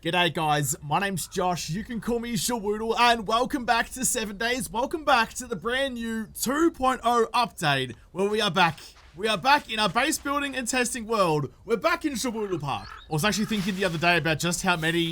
G'day guys, my name's Josh, you can call me JaWoodle, and welcome back to 7 Days. Welcome back to the brand new 2.0 update, where we are back. We are back in our base building and testing world. We're back in JaWoodle Park. I was actually thinking the other day about just how many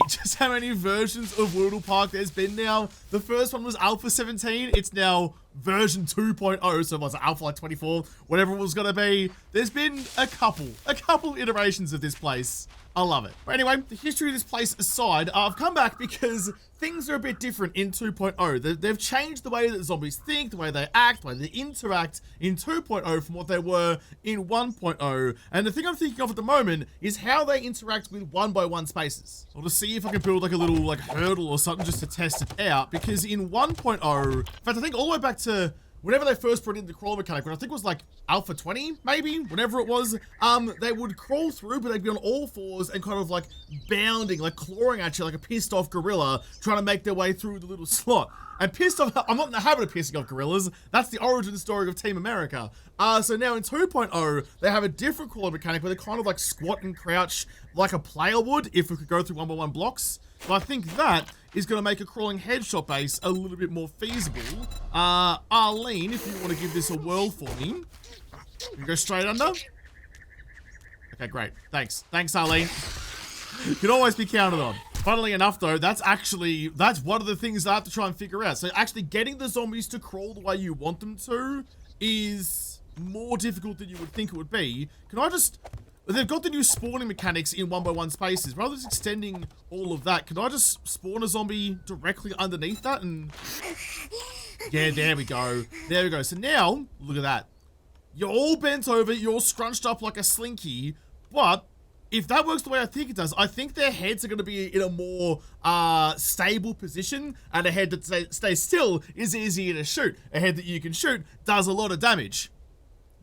versions of Woodle Park there's been now. The first one was Alpha 17, it's now version 2.0, so what's it, Alpha like 24, whatever it was gonna be. There's been a couple iterations of this place. I love it. But anyway, the history of this place aside, I've come back because things are a bit different in 2.0. They've changed the way that zombies think, the way they act, the way they interact in 2.0 from what they were in 1.0. And the thing I'm thinking of at the moment is how they interact with 1x1 spaces. I'll just see if I can build like a little hurdle or something just to test it out, because in 1.0, in fact I think all the way back to whenever they first brought in the crawl mechanic, when I think it was like Alpha 20, maybe, whenever it was, they would crawl through, but they'd be on all fours and kind of like bounding, like clawing at you like a pissed off gorilla, trying to make their way through the little slot. And pissed off, I'm not in the habit of pissing off gorillas, that's the origin story of Team America. So now in 2.0, they have a different crawl mechanic where they kind of like squat and crouch like a player would if we could go through 1x1 blocks. But I think that is going to make a crawling headshot base a little bit more feasible. Arlene, if you want to give this a whirl for me. You go straight under? Okay, great. Thanks. Thanks, Arlene. You can always be counted on. Funnily enough, though, that's one of the things I have to try and figure out. So actually getting the zombies to crawl the way you want them to is more difficult than you would think it would be. Can I just... They've got the new spawning mechanics in 1x1 spaces. Rather than extending all of that, can I just spawn a zombie directly underneath that? And yeah, there we go. There we go. So now, look at that. You're all bent over, you're all scrunched up like a slinky, but if that works the way I think it does, I think their heads are going to be in a more stable position, and a head that stays still is easier to shoot. A head that you can shoot does a lot of damage.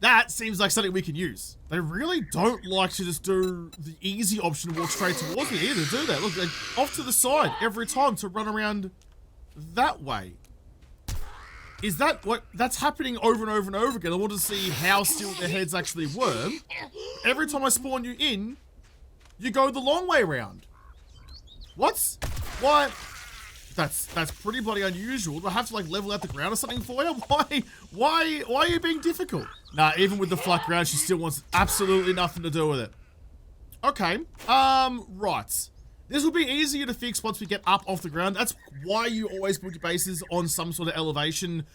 That seems like something we can use. They really don't like to just do the easy option and walk straight towards me either, do they? Look, they're off to the side every time to run around that way. Is that what... That's happening over and over and over again. I want to see how still their heads actually were. Every time I spawn you in, you go the long way around. What? Why? That's pretty bloody unusual. Do I have to like level out the ground or something for you? Why are you being difficult? Nah, even with the flat ground, she still wants absolutely nothing to do with it. Okay, right. This will be easier to fix once we get up off the ground. That's why you always build your bases on some sort of elevation.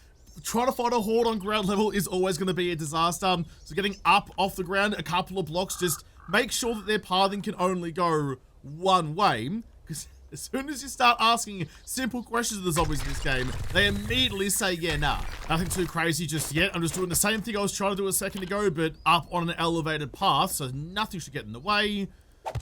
Trying to fight a horde on ground level is always going to be a disaster. So getting up off the ground a couple of blocks, just make sure that their pathing can only go one way. Because as soon as you start asking simple questions of the zombies in this game, they immediately say, yeah, nah, nothing too crazy just yet. I'm just doing the same thing I was trying to do a second ago, but up on an elevated path, so nothing should get in the way.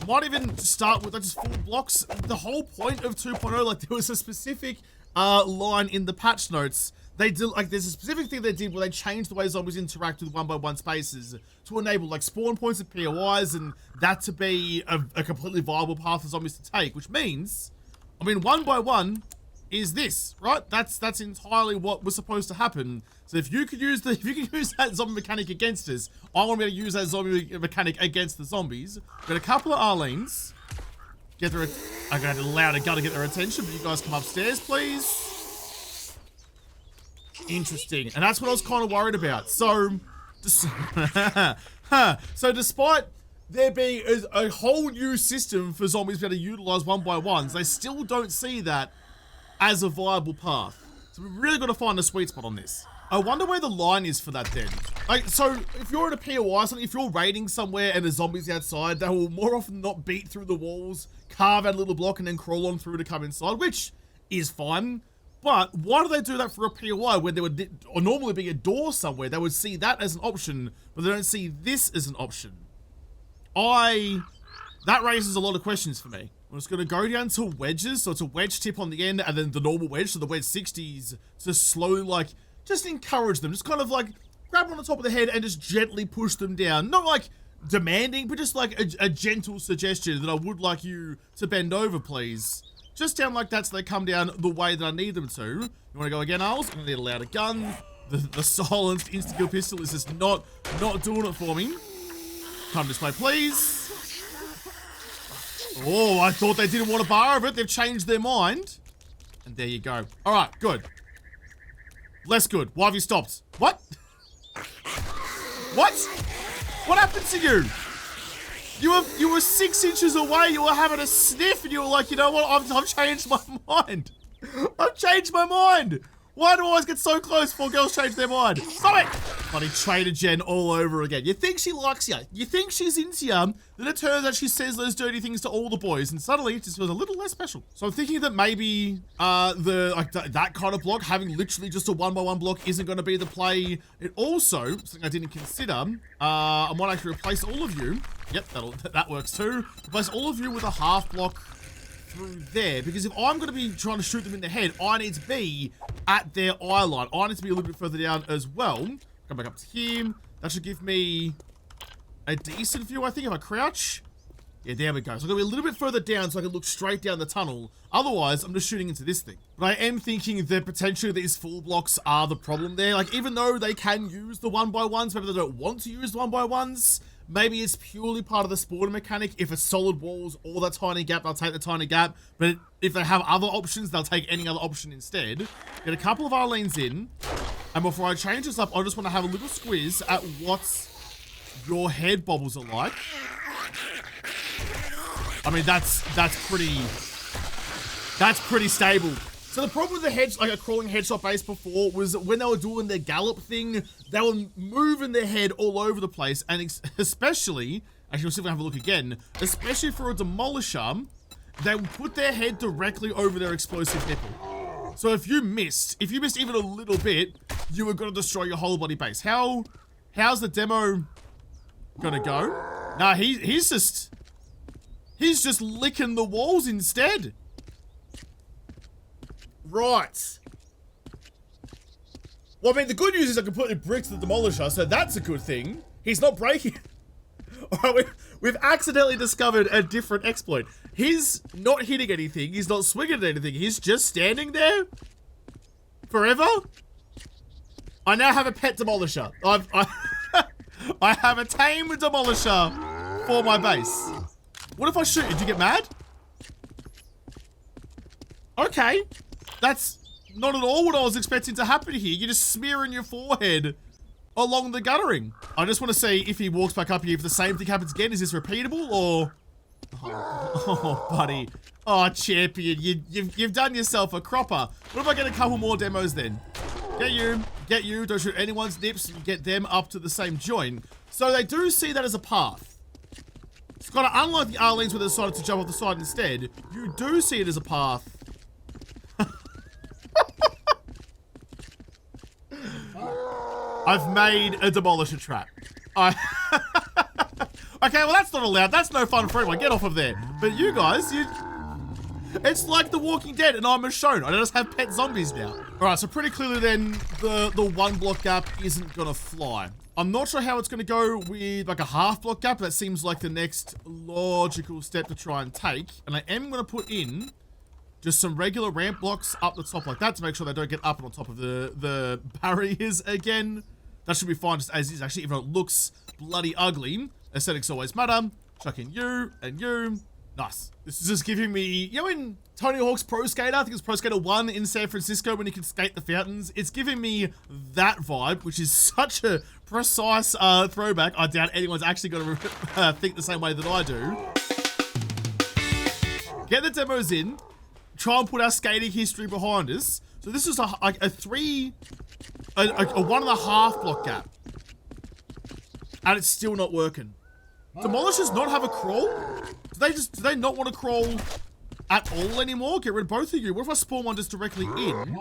Might even start with like just 4 blocks. The whole point of 2.0, like there was a specific line in the patch notes. They did, like, there's a specific thing they did where they changed the way zombies interact with 1x1 spaces to enable, like, spawn points of POIs and that to be a completely viable path for zombies to take, which means, I mean, 1x1 is this, right? That's entirely what was supposed to happen. So if you could use that zombie mechanic against us, I want to be able to use that zombie mechanic against the zombies. Got a couple of Arlenes. I'm going to allow the gun to get their attention, but you guys come upstairs, please. Interesting, and that's what I was kind of worried about. So, so despite there being a whole new system for zombies to be able to utilize 1x1s, they still don't see that as a viable path. So we've really got to find a sweet spot on this. I wonder where the line is for that then. Like, so if you're in a POI, something, if you're raiding somewhere and there's zombies outside, they will more often not beat through the walls, carve out a little block, and then crawl on through to come inside, which is fine. But why do they do that for a POI when there would normally be a door somewhere? They would see that as an option, but they don't see this as an option. That raises a lot of questions for me. I'm just going to go down to wedges, so it's a wedge tip on the end, and then the normal wedge, so the wedge 60s, to slowly, like, just encourage them. Just kind of, like, grab on the top of the head and just gently push them down. Not, like, demanding, but just, like, a gentle suggestion that I would like you to bend over, please. Just down like that so they come down the way that I need them to. You want to go again, Arles? I'm going to need a louder gun. The silenced insta-kill pistol is just not doing it for me. Come this way, please. Oh, I thought they didn't want a bar of it. They've changed their mind. And there you go. All right, good. Less good. Why have you stopped? What? What? What happened to you? You were 6 inches away. You were having a sniff, and you were like, you know what? I've changed my mind. I've changed my mind. Why do I always get so close before girls change their mind? Stop it! Bloody Trader Jen all over again. You think she likes you. You think she's into you. Then it turns out she says those dirty things to all the boys, and suddenly it just feels a little less special. So I'm thinking that maybe that kind of block, having literally just a 1x1 block, isn't going to be the play. It also, something I didn't consider, I might actually replace all of you. Yep, that works too. Replace all of you with a half block through there, because if I'm going to be trying to shoot them in the head, I need to be at their eye line. I need to be a little bit further down as well. Come back up to him. That should give me a decent view, I think, if I crouch. Yeah, there we go. So I'm going to be a little bit further down so I can look straight down the tunnel. Otherwise, I'm just shooting into this thing. But I am thinking that potentially these full blocks are the problem there. Like, even though they can use the 1x1s, maybe they don't want to use the 1x1s. Maybe it's purely part of the spawner mechanic. If it's solid walls or that tiny gap, they'll take the tiny gap. But if they have other options, they'll take any other option instead. Get a couple of our lanes in. And before I change this up, I just want to have a little squiz at what your head bobbles are like. I mean, that's pretty stable. So the problem with the head, like a crawling headshot base before, was that when they were doing their gallop thing, they were moving their head all over the place, and especially, actually we'll see if we have a look again, especially for a demolisher, they would put their head directly over their explosive nipple. So if you missed even a little bit, you were gonna destroy your whole body base. How's the demo gonna go? Nah, he's just licking the walls instead. Right. Well, I mean, the good news is I completely bricked the demolisher, so that's a good thing. He's not breaking. All right, we've accidentally discovered a different exploit. He's not hitting anything. He's not swinging at anything. He's just standing there forever. I now have a pet demolisher. I have a tame demolisher for my base. What if I shoot you? Do you get mad? Okay. That's not at all what I was expecting to happen here. You're just smearing your forehead along the guttering. I just want to see if he walks back up here, if the same thing happens again. Is this repeatable or... Oh, buddy. Oh, champion. You've done yourself a cropper. What if I get a couple more demos then? Get you. Don't shoot anyone's nips and get them up to the same joint. So they do see that as a path. It's kind of unlike the Arlene's where they decided to jump off the side instead. You do see it as a path. I've made a demolisher trap. Okay, well that's not allowed. That's no fun for anyone. Get off of there. But you guys, it's like The Walking Dead and I'm Michonne. I just have pet zombies now. All right, so pretty clearly then the 1 block gap isn't gonna fly. I'm not sure how it's gonna go with like a half block gap. That seems like the next logical step to try and take. And I am gonna put in just some regular ramp blocks up the top like that to make sure they don't get up and on top of the barriers again. That should be fine just as is, actually, even though it looks bloody ugly. Aesthetics always matter. Chuck in you and you. Nice. This is just giving me, you know, in Tony Hawk's Pro Skater, I think it's Pro Skater 1 in San Francisco when you can skate the fountains. It's giving me that vibe, which is such a precise throwback. I doubt anyone's actually going to think the same way that I do. Get the demos in. Try and put our skating history behind us. So this is a 1.5 block gap. And it's still not working. Demolishers not have a crawl? Do they not want to crawl at all anymore? Get rid of both of you. What if I spawn one just directly in?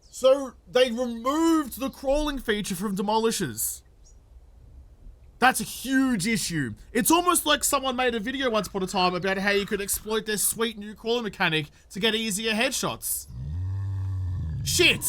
So they removed the crawling feature from demolishers. That's a huge issue. It's almost like someone made a video once upon a time about how you could exploit their sweet new crawling mechanic to get easier headshots. Shit!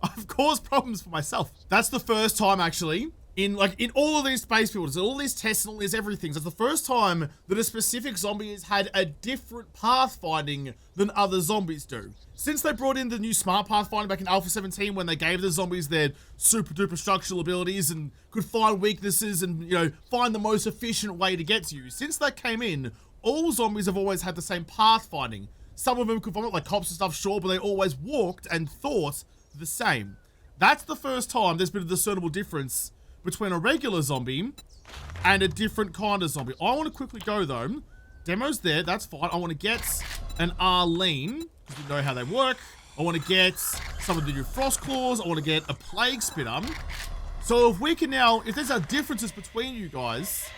I've caused problems for myself. That's the first time, actually, in all of these space builders, all these tests and all these everything. So it's the first time that a specific zombie has had a different pathfinding than other zombies do. Since they brought in the new smart pathfinding back in Alpha 17, when they gave the zombies their super duper structural abilities and could find weaknesses and, you know, find the most efficient way to get to you. Since that came in, all zombies have always had the same pathfinding. Some of them could vomit, like cops and stuff, sure, but they always walked and thought the same. That's the first time there's been a discernible difference between a regular zombie and a different kind of zombie. I want to quickly go though. Demo's there, that's fine. I want to get an Arlene, because we know how they work. I want to get some of the new Frost Claws. I want to get a Plague Spitter. So if we can now, if there's differences between you guys,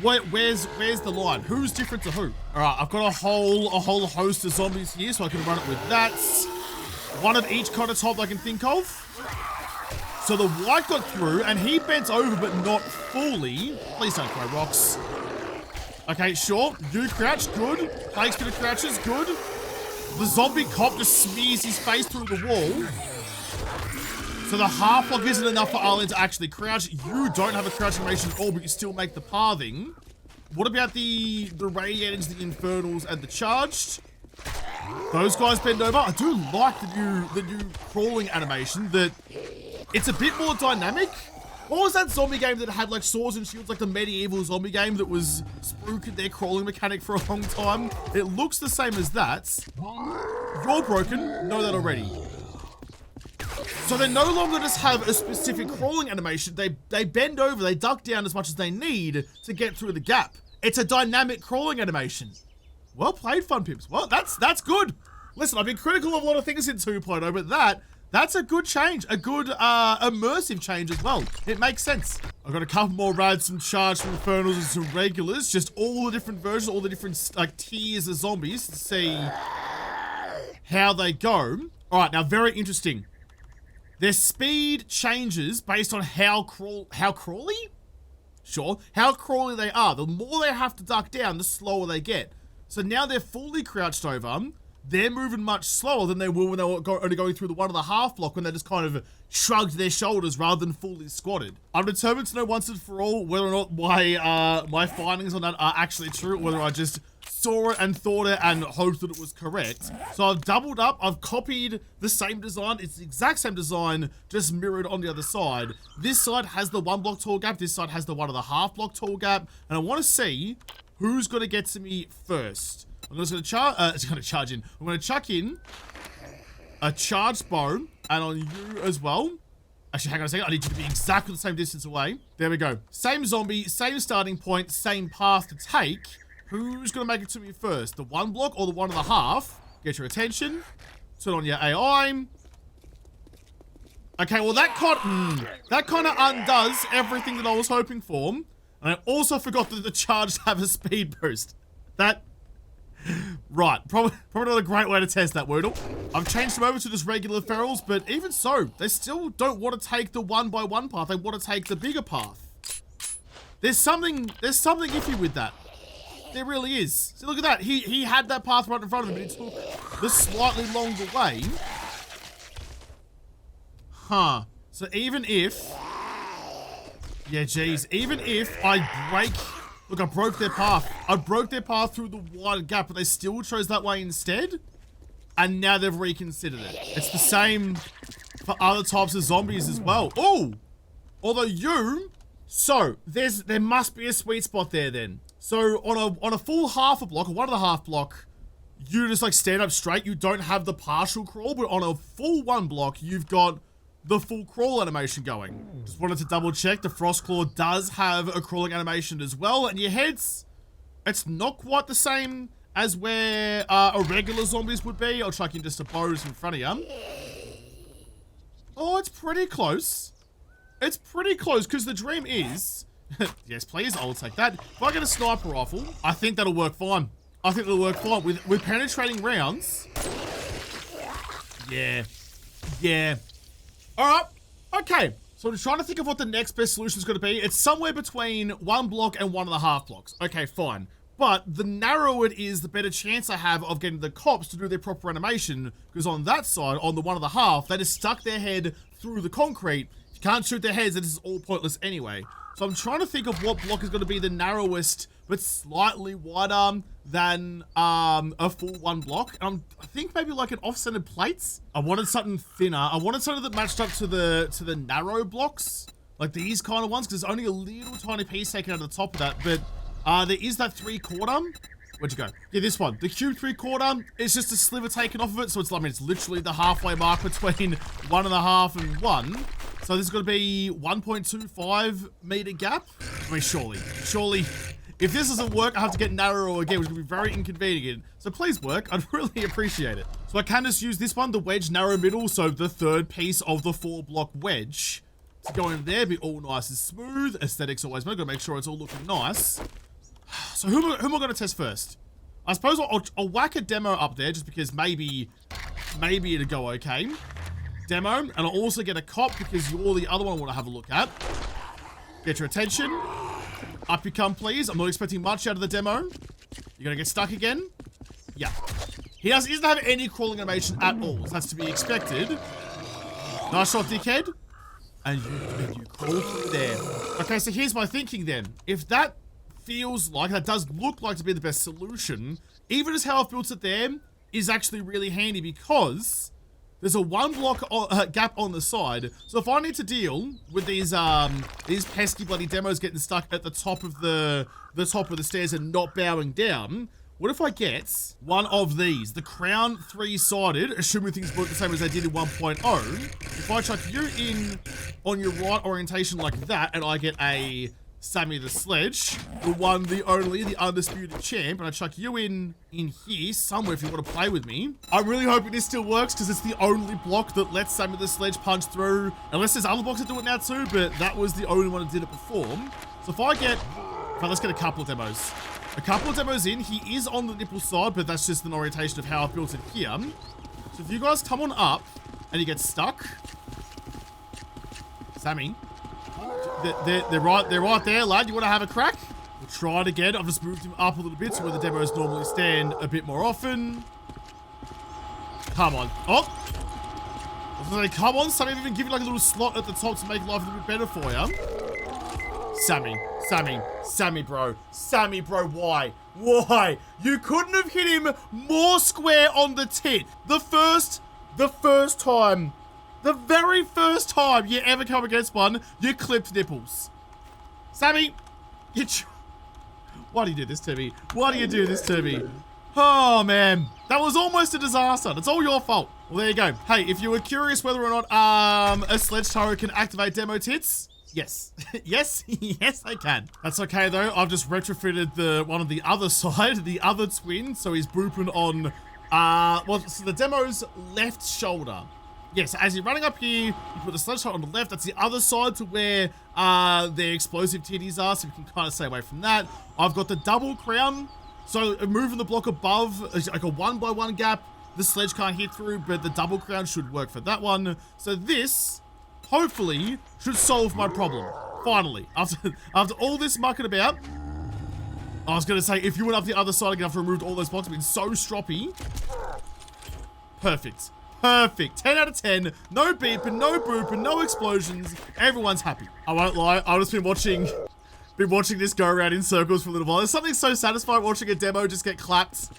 where's the line? Who's different to who? All right, I've got a whole host of zombies here, so I can run it with that. One of each kind of type I can think of. So the white got through, and he bent over, but not fully. Please don't throw rocks. Okay, sure. You crouch, good. Plague Spitter crouches, good. The zombie cop just smears his face through the wall. So the half block isn't enough for Arlen to actually crouch. You don't have a crouch animation at all, but you still make the pathing. What about the radiators, the infernals, and the charged? Those guys bend over. I do like the new crawling animation. That it's a bit more dynamic. What was that zombie game that had like swords and shields, like the medieval zombie game that was spooking their crawling mechanic for a long time? It looks the same as that. You're broken. Know that already. So they no longer just have a specific crawling animation. They bend over, they duck down as much as they need to get through the gap. It's a dynamic crawling animation. Well played, Fun Pips. Well, that's good. Listen, I've been critical of a lot of things in 2.0, but that's a good change. A good immersive change as well. It makes sense. I've got a couple more rads, some charged, some infernals, and some regulars. Just all the different versions, all the different like tiers of zombies to see how they go. All right, now very interesting. Their speed changes based on how crawly? Sure, how crawly they are. The more they have to duck down, the slower they get. So now they're fully crouched over. They're moving much slower than they will when they were only going through the 1.5 block, when they just kind of shrugged their shoulders rather than fully squatted. I'm determined to know once and for all whether or not my findings on that are actually true, or whether I just saw it and thought it and hoped that it was correct. So I've doubled up, I've copied the same design. It's the exact same design, just mirrored on the other side. This side has the 1 block tall gap, this side has the 1.5 block tall gap, and I want to see who's going to get to me first. I'm just going to charge in. I'm going to chuck in a charged bow, and on you as well. Actually, hang on a second. I need you to be exactly the same distance away. There we go. Same zombie, same starting point, same path to take. Who's going to make it to me first? The 1 block or the 1.5? Get your attention. Turn on your AI. Okay, well that kind of undoes everything that I was hoping for. And I also forgot that the charged have a speed boost. Right, probably not a great way to test that, WASTELAND. I've changed them over to just regular ferals, but even so, they still don't want to take the 1x1 path. They want to take the bigger path. There's something iffy with that. There really is. See, look at that. He had that path right in front of him, but he took the slightly longer way. Huh. So even if... Yeah, geez. Even if I break... Look, I broke their path. I broke their path through the wide gap, but they still chose that way instead. And now they've reconsidered it. It's the same for other types of zombies as well. Oh! Although you... So, there must be a sweet spot there then. So, on a full half a block, or 1.5 block, you just like stand up straight. You don't have the partial crawl, but on a full 1 block, you've got the full crawl animation going. Just wanted to double check. The Frostclaw does have a crawling animation as well. And your heads, it's not quite the same as where a regular zombies would be. I'll chuck in just a bows in front of you. Oh, it's pretty close. It's pretty close, because the dream is... Yes, please, I'll take that. If I get a sniper rifle, I think that'll work fine. I think it'll work fine. With penetrating rounds... Yeah. Yeah. Alright, okay. So I'm trying to think of what the next best solution is going to be. It's somewhere between 1 block and 1.5 blocks. Okay, fine. But the narrower it is, the better chance I have of getting the cops to do their proper animation. Because on that side, on the 1.5, they just stuck their head through the concrete. If you can't shoot their heads, and this is all pointless anyway. So I'm trying to think of what block is going to be the narrowest, but slightly wider than a full one block. And I think maybe like an off-centered plates. I wanted something thinner. I wanted something that matched up to the narrow blocks, like these kind of ones, because there's only a little tiny piece taken out of the top of that. But there is that 3/4. Where'd you go? Yeah, this one. The cube 3/4 is just a sliver taken off of it. So it's, I mean, it's literally the halfway mark between 1.5 and 1. So this is going to be 1.25 meter gap. I mean, surely, if this doesn't work, I have to get narrower again, which is going to be very inconvenient. So please work. I'd really appreciate it. So I can just use this one, the wedge narrow middle. So the third piece of the 4-block wedge to go in there, be all nice and smooth. Aesthetics always, but I've got to make sure it's all looking nice. So who am I going to test first? I suppose I'll whack a demo up there just because maybe it'll go okay. Demo, and I'll also get a cop because you're the other one I want to have a look at. Get your attention. Up you come, please. I'm not expecting much out of the demo. You're going to get stuck again? Yeah. He doesn't have any crawling animation at all, so that's to be expected. Nice shot, dickhead. And you crawl through there. Okay, so here's my thinking then. If that feels like, that does look like to be the best solution, even as how I've built it there is actually really handy because there's a 1-block gap on the side. So if I need to deal with these pesky bloody demos getting stuck at the top of the stairs and not bowing down, what if I get one of these, the crown 3-sided, assuming things work the same as they did in 1.0. If I chuck you in on your right orientation like that, and I get a Sammy the Sledge, the one, the only, the undisputed champ, and I chuck you in here somewhere if you want to play with me. I'm really hoping this still works because it's the only block that lets Sammy the Sledge punch through, unless there's other blocks that do it now too, but that was the only one that did it before. So if I get, let's get a couple of demos. A couple of demos in, he is on the nipple side, but that's just an orientation of how I've built it here. So if you guys come on up and you get stuck, Sammy, they're right there, lad. You want to have a crack? We'll try it again. I've just moved him up a little bit to where the demos normally stand a bit more often. Come on. Oh! I was gonna say, come on. Sammy, even give you like a little slot at the top to make life a little bit better for you. Sammy, bro. Sammy, bro, why? Why? You couldn't have hit him more square on the tit. The very first time you ever come against one, you clipped nipples. Sammy, why do you do this to me? Why do you do this to me? Oh, man. That was almost a disaster. It's all your fault. Well, there you go. Hey, if you were curious whether or not a Sledge turret can activate demo tits, yes. yes, I can. That's okay, though. I've just retrofitted the one on the other side, the other twin, so he's booping on, so the demo's left shoulder. Yes, as you're running up here, you put the Sledge turret on the left. That's the other side to where the explosive titties are, so you can kind of stay away from that. I've got the double crown, so moving the block above is like a 1-by-1 gap. The Sledge can't hit through, but the double crown should work for that one. So this, hopefully, should solve my problem. Finally, after all this mucking about, I was going to say, if you went up the other side again after removed all those blocks, it's been so stroppy. Perfect. 10 out of 10. No beeping, no booping, no explosions. Everyone's happy. I won't lie. I've just been watching this go around in circles for a little while. There's something so satisfying watching a demo just get clapped.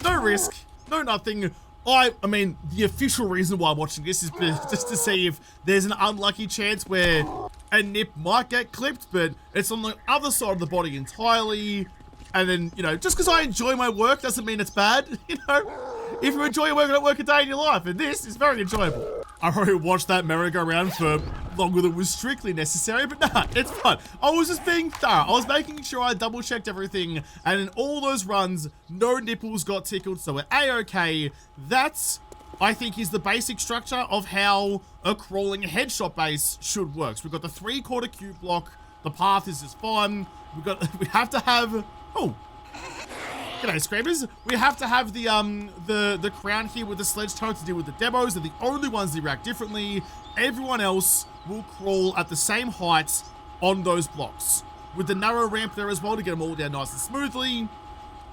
No risk, no nothing. I mean, the official reason why I'm watching this is just to see if there's an unlucky chance where a nip might get clipped, but it's on the other side of the body entirely. And then, you know, just because I enjoy my work doesn't mean it's bad, you know? If you enjoy your work, you don't work a day in your life, and this is very enjoyable. I probably watched that merry-go-round for longer than was strictly necessary, but nah, it's fun. I was just being thorough. I was making sure I double-checked everything, and in all those runs, no nipples got tickled, so we're A-okay. That's, I think, is the basic structure of how a crawling headshot base should work. So we've got the 3/4 cube block. The path is just fine. We have to have, oh. G'day, Scrapers. We have to have the crown here with the Sledge turret to deal with the demos. They're the only ones that react differently. Everyone else will crawl at the same height on those blocks. With the narrow ramp there as well to get them all down nice and smoothly.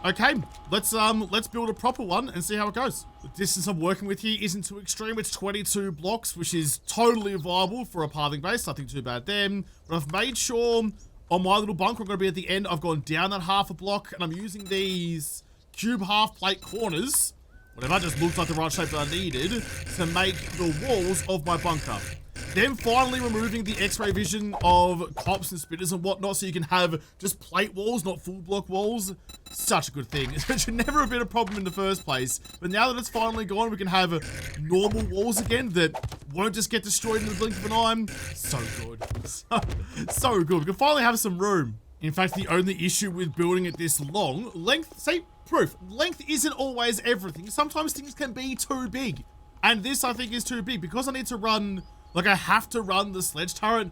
Okay, let's build a proper one and see how it goes. The distance I'm working with here isn't too extreme. It's 22 blocks, which is totally viable for a pathing base. Nothing too bad there. But I've made sure on my little bunker, I'm going to be at the end. I've gone down that half a block, and I'm using these cube half plate corners, whatever, just looked like the right shape that I needed, to make the walls of my bunker. Then finally removing the x-ray vision of cops and spitters and whatnot, so you can have just plate walls, not full block walls. Such a good thing. It should never have been a problem in the first place. But now that it's finally gone, we can have normal walls again that won't just get destroyed in the blink of an eye. So good. So good. We can finally have some room. In fact, the only issue with building it this long, length, see, proof, length isn't always everything. Sometimes things can be too big. And this, I think, is too big. Because I need to run, like, I have to run the sledge turret.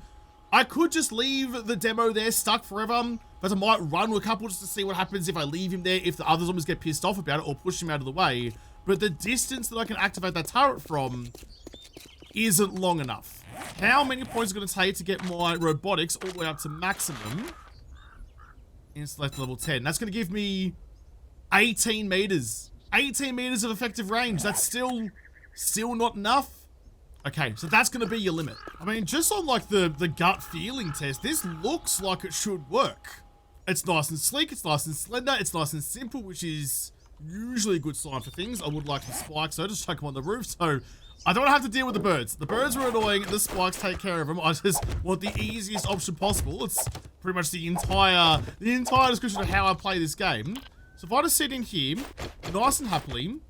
I could just leave the demo there stuck forever, but I might run with a couple just to see what happens if I leave him there, if the other zombies get pissed off about it or push him out of the way. But the distance that I can activate that turret from isn't long enough. How many points is it going to take to get my robotics all the way up to maximum in select level 10? That's going to give me 18 meters. 18 meters of effective range. That's still not enough. Okay, so that's going to be your limit. I mean, just on like the gut feeling test, this looks like it should work. It's nice and sleek, it's nice and slender, it's nice and simple, which is usually a good sign for things. I would like the spikes, so just chuck them on the roof, so I don't have to deal with the birds. The birds are annoying, the spikes take care of them. I just want the easiest option possible. It's pretty much the entire description of how I play this game. So if I just sit in here, nice and happily,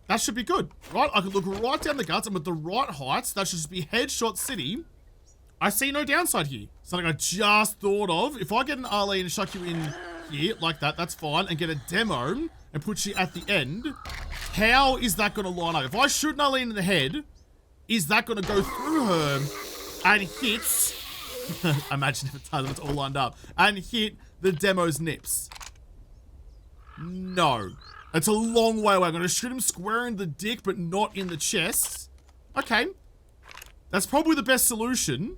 that should be good, right? I can look right down the guts. I'm at the right height. That should just be headshot city. I see no downside here. Something I just thought of. If I get an Arlene and chuck you in here like that, that's fine. And get a demo and put you at the end. How is that going to line up? If I shoot an Arlene in the head, is that going to go through her and hit... Imagine if it does, it's all lined up. And hit the demo's nips. No. It's a long way away. I'm going to shoot him square in the dick, but not in the chest. Okay. That's probably the best solution.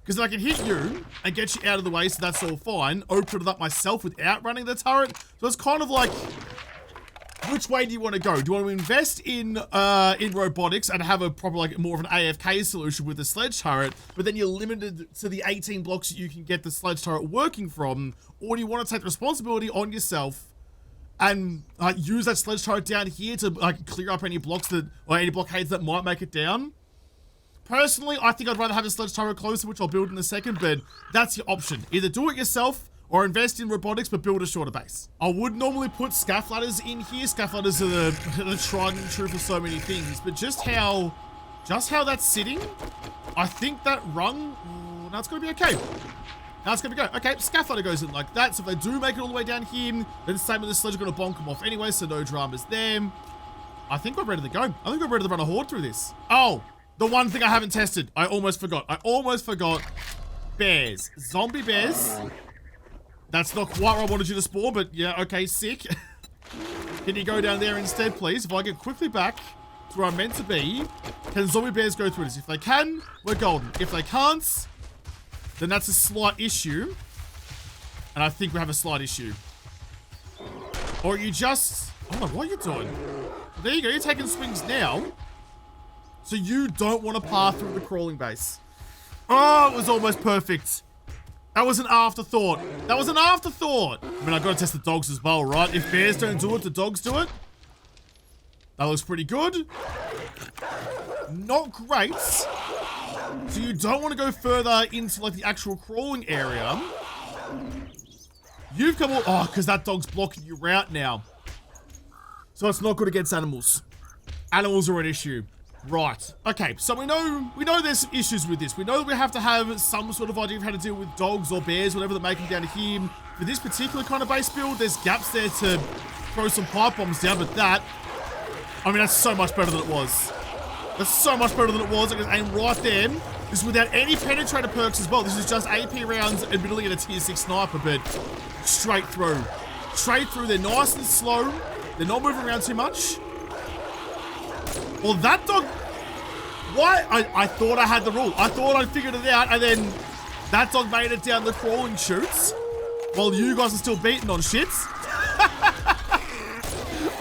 Because I can hit you and get you out of the way, so that's all fine. Open it up myself without running the turret. So it's kind of like, which way do you want to go? Do you want to invest in robotics and have a proper, like, more of an AFK solution with the sledge turret, but then you're limited to the 18 blocks that you can get the sledge turret working from? Or do you want to take responsibility on yourself and use that sledge turret down here to like clear up any blocks that, or any blockades that might make it down? Personally, I think I'd rather have a sledge turret closer, which I'll build in a second, but that's your option. Either do it yourself or invest in robotics, but build a shorter base. I would normally put scaff ladders in here. Scaff ladders are the tried and true for so many things, but just how that's sitting, I think that rung, now it's gonna be okay. Now it's gonna go. Okay, scaff ladder goes in like that. So if they do make it all the way down here, then same with the sledge, are gonna bonk them off anyway, so no dramas there. I think we're ready to go. I think we're ready to run a horde through this. Oh, the one thing I haven't tested. I almost forgot. Bears. Zombie bears. That's not quite where I wanted you to spawn, but yeah, okay, sick. Can you go down there instead, please? If I get quickly back to where I'm meant to be, can zombie bears go through this? If they can, we're golden. If they can't, then that's a slight issue. And I think we have a slight issue. Or you just... Oh my, what are you doing? There you go, you're taking swings now. So you don't want to path through the crawling base. Oh, it was almost perfect. That was an afterthought. That was an afterthought. I mean, I've got to test the dogs as well, right? If bears don't do it, the dogs do it. That looks pretty good. Not great. So you don't want to go further into, like, the actual crawling area. You've come all... Oh, because that dog's blocking your route now. So it's not good against animals. Animals are an issue. Right. Okay, so we know there's some issues with this. We know that we have to have some sort of idea of how to deal with dogs or bears, whatever that make them down here. For this particular kind of base build, there's gaps there to throw some pipe bombs down, but that... I mean, that's so much better than it was. That's so much better than it was. I can aim right there. This is without any penetrator perks as well. This is just AP rounds, admittedly at a tier 6 sniper, but straight through. Straight through. They're nice and slow. They're not moving around too much. Well, that dog... Why? I thought I had the rule. I thought I figured it out, and then that dog made it down the crawling chutes. while you guys are still beating on shits.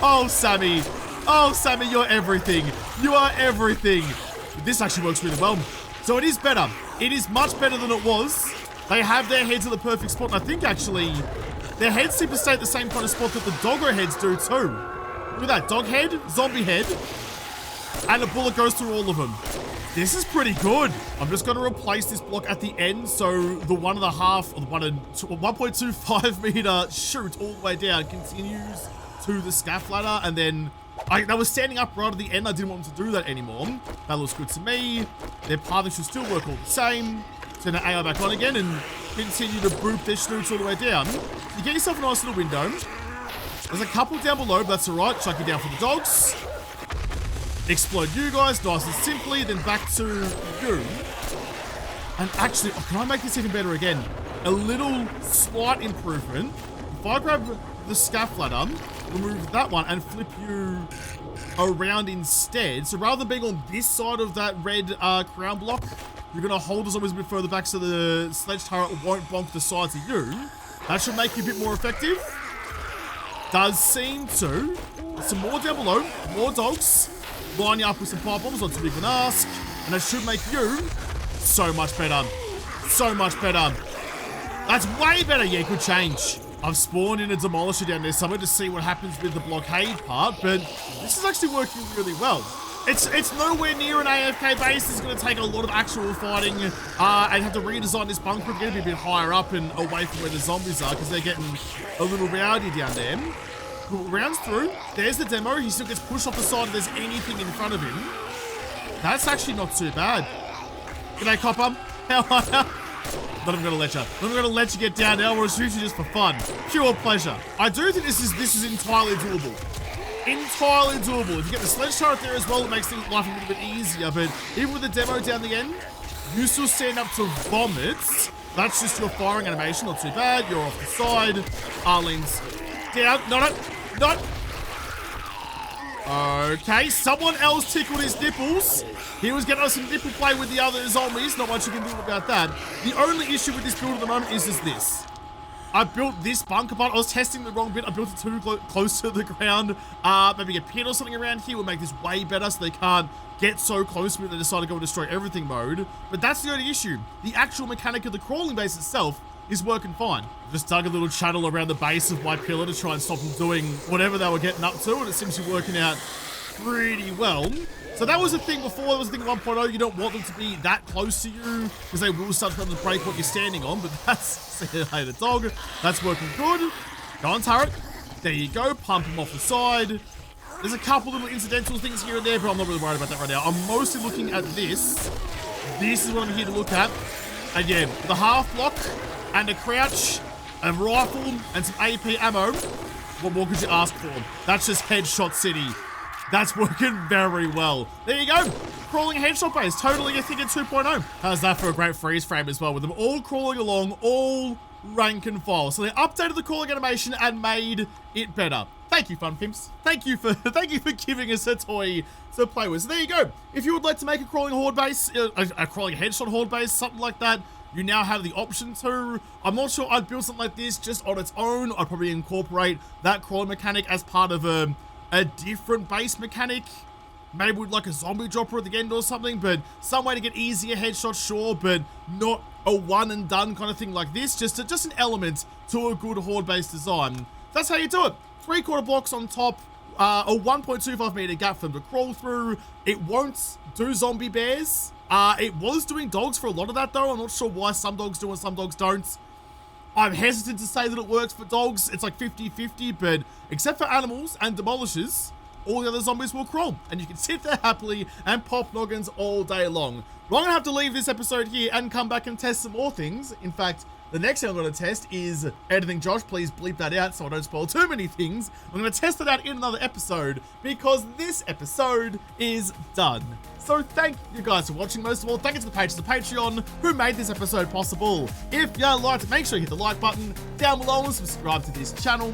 Oh, Sammy. Oh, Sammy, you're everything. You are everything. This actually works really well. So it is better. It is much better than it was. They have their heads at the perfect spot. And I think, actually, their heads seem to stay at the same kind of spot that the doggo heads do, too. Look at that. Dog head, zombie head, and a bullet goes through all of them. This is pretty good. I'm just going to replace this block at the end, so the 1.5 or the 1.25 meter shoot all the way down continues to the scaff ladder, and then I was standing up right at the end. I didn't want them to do that anymore. That looks good to me. Their pathing should still work all the same. Turn the AI back on again and continue to boop their snoots all the way down. You get yourself a nice little window. There's a couple down below, but that's all right. Chuck it down for the dogs. Explode you guys nice and simply, then back to you. And actually, oh, can I make this even better again? A little slight improvement. If I grab the scaff ladder, remove that one, and flip you around instead. So rather than being on this side of that red crown block, you're going to hold the zombies a bit further back so the sledge turret won't bonk the sides of you. That should make you a bit more effective. Does seem to. Some more down below, more dogs. Line you up with some pipe bombs, not too big of an ask. And that should make you so much better. So much better. That's way better. Yeah, good change. I've spawned in a demolisher down there somewhere to see what happens with the blockade part, but this is actually working really well. It's nowhere near an AFK base. It's going to take a lot of actual fighting and have to redesign this bunker again, be a bit higher up and away from where the zombies are because they're getting a little rowdy down there. Rounds through. There's the demo. He still gets pushed off the side if there's anything in front of him. That's actually not too bad. G'day, Copper. How are ya? Not even gonna let you. Not even gonna let you get down now. We'll shoot you just for fun. Pure pleasure. I do think this is entirely doable. Entirely doable. If you get the sledge turret there as well, it makes things life a little bit easier. But even with the demo down the end, you still stand up to vomit. That's just your firing animation. Not too bad. You're off the side. Arlene's down. Not. Okay, someone else tickled his nipples. He was getting us some nipple play with the other zombies. Not much you can do about that. The only issue with this build at the moment is just this. I built this bunker part. I was testing the wrong bit. I built it too close to the ground. Maybe a pin or something around here will make this way better so they can't get so close to me that they decide to go and destroy everything mode. But that's the only issue. The actual mechanic of the crawling base itself is working fine. Just dug a little channel around the base of my pillar to try and stop them doing whatever they were getting up to, and it seems to be working out pretty well. So that was a thing before. That was a thing 1.0. You don't want them to be that close to you because they will start trying to break what you're standing on, but that's, hey, the dog, that's working good. Go on, turret. There you go. Pump him off the side. There's a couple little incidental things here and there, but I'm not really worried about that right now. I'm mostly looking at this. This is what I'm here to look at. Again, the half block and a crouch, a rifle, and some AP ammo. What more could you ask for? That's just Headshot City. That's working very well. There you go. Crawling headshot base. Totally a thing at 2.0. How's that for a great freeze frame as well, with them all crawling along, all rank and file. So they updated the crawling animation and made it better. Thank you, Fun Pimps. Thank you for giving us a toy to play with. So there you go. If you would like to make a crawling horde base, a crawling headshot horde base, something like that, you now have the option to. I'm not sure I'd build something like this just on its own. I'd probably incorporate that crawling mechanic as part of a different base mechanic. Maybe with like a zombie dropper at the end or something, but some way to get easier headshots, sure, but not a one and done kind of thing like this. Just an element to a good horde base design. That's how you do it. 3/4 blocks on top, a 1.25 meter gap for them to crawl through. It won't do zombie bears. It was doing dogs for a lot of that though. I'm not sure why some dogs do and some dogs don't. I'm hesitant to say that it works for dogs. It's like 50-50, but except for animals and demolishers, all the other zombies will crawl. And you can sit there happily and pop noggins all day long. But I'm going to have to leave this episode here and come back and test some more things. In fact, the next thing I'm going to test is editing. Josh, please bleep that out so I don't spoil too many things. I'm going to test it out in another episode because this episode is done. So thank you guys for watching. Most of all, thank you to the patrons of Patreon who made this episode possible. If you liked it, make sure you hit the like button down below and subscribe to this channel.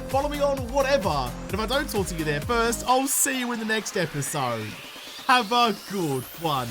Follow me on whatever. And if I don't talk to you there first, I'll see you in the next episode. Have a good one.